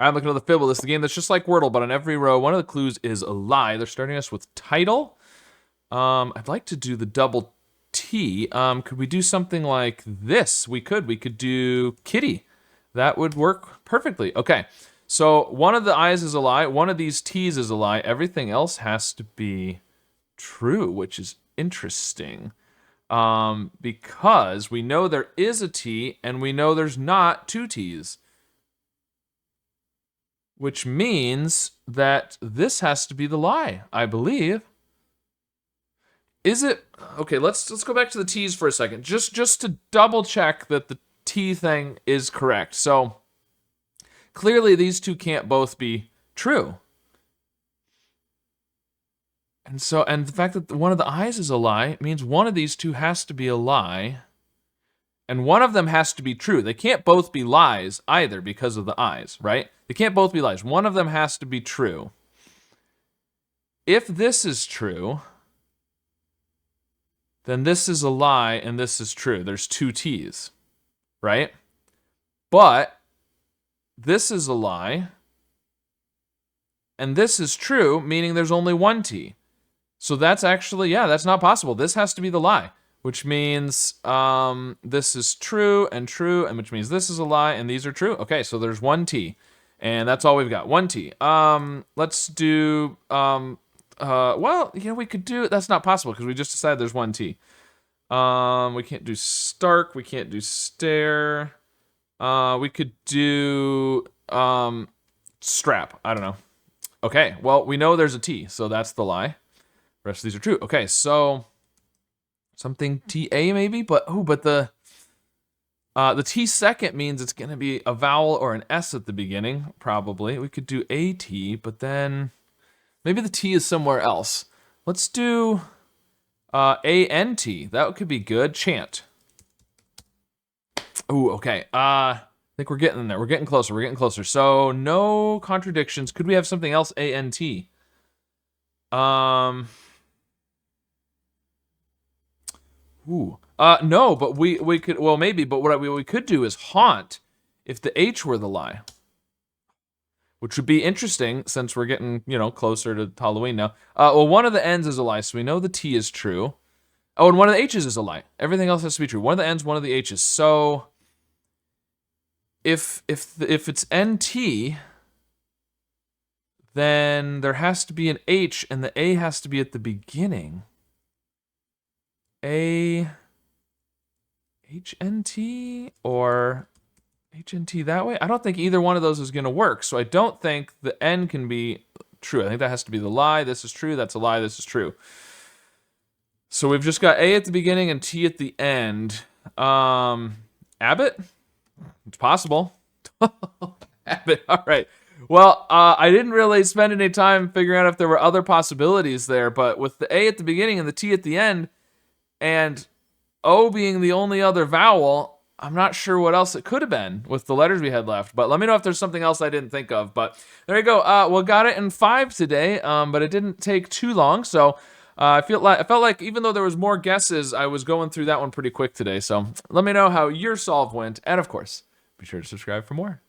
I'm looking at the Fibble. This is the game that's just like Wordle, but on every row, one of the clues is a lie. They're starting us with title. I'd like to do the double T. Could we do something like this? We could. We could do kitty. That would work perfectly. Okay. So one of the I's is a lie. One of these T's is a lie. Everything else has to be true, which is interesting. Because we know there is a T and we know there's not two T's. Which means that this has to be the lie, I believe. Is it? Okay, let's go back to the T's for a second. Just to double check that the T thing is correct. So clearly these two can't both be true. And the fact that one of the I's is a lie means one of these two has to be a lie. And one of them has to be true. They can't both be lies either because of the I's, right? They can't both be lies. One of them has to be true. If this is true, then this is a lie and this is true. There's two T's, right? But this is a lie and this is true, meaning there's only one T. So that's actually, yeah, that's not possible. This has to be the lie, which means this is true, and which means this is a lie, and these are true. Okay, so there's one T, and that's all we've got, one T. Let's do, well, you know, we could do, that's not possible, because we just decided there's one T. We can't do stark, we can't do stare. We could do, strap, I don't know. Okay, well, we know there's a T, so that's the lie. The rest of these are true. Okay, so something TA maybe, but the T second means it's gonna be a vowel or an S at the beginning, probably. We could do AT, but then maybe the T is somewhere else. Let's do ANT. That could be good. Chant. Ooh, okay. I think we're getting there. We're getting closer. We're getting closer. So no contradictions. Could we have something else? ANT. Ooh. No, but we could, well, maybe, but what we could do is haunt if the H were the lie. Which would be interesting since we're getting, you know, closer to Halloween now. Well, one of the N's is a lie, so we know the T is true. Oh, and one of the H's is a lie. Everything else has to be true. One of the N's, one of the H's. So if it's NT, then there has to be an H, and the A has to be at the beginning. HNT or HNT that way? I don't think either one of those is going to work. So I don't think the N can be true. I think that has to be the lie. This is true. That's a lie. This is true. So we've just got A at the beginning and T at the end. Abbott? It's possible. Abbott. All right. Well, I didn't really spend any time figuring out if there were other possibilities there, but with the A at the beginning and the T at the end, and O being the only other vowel, I'm not sure what else it could have been with the letters we had left. But let me know if there's something else I didn't think of. But there you go. We got it in 5 today, but it didn't take too long. So I felt like even though there was more guesses, I was going through that one pretty quick today. So let me know how your solve went. And of course, be sure to subscribe for more.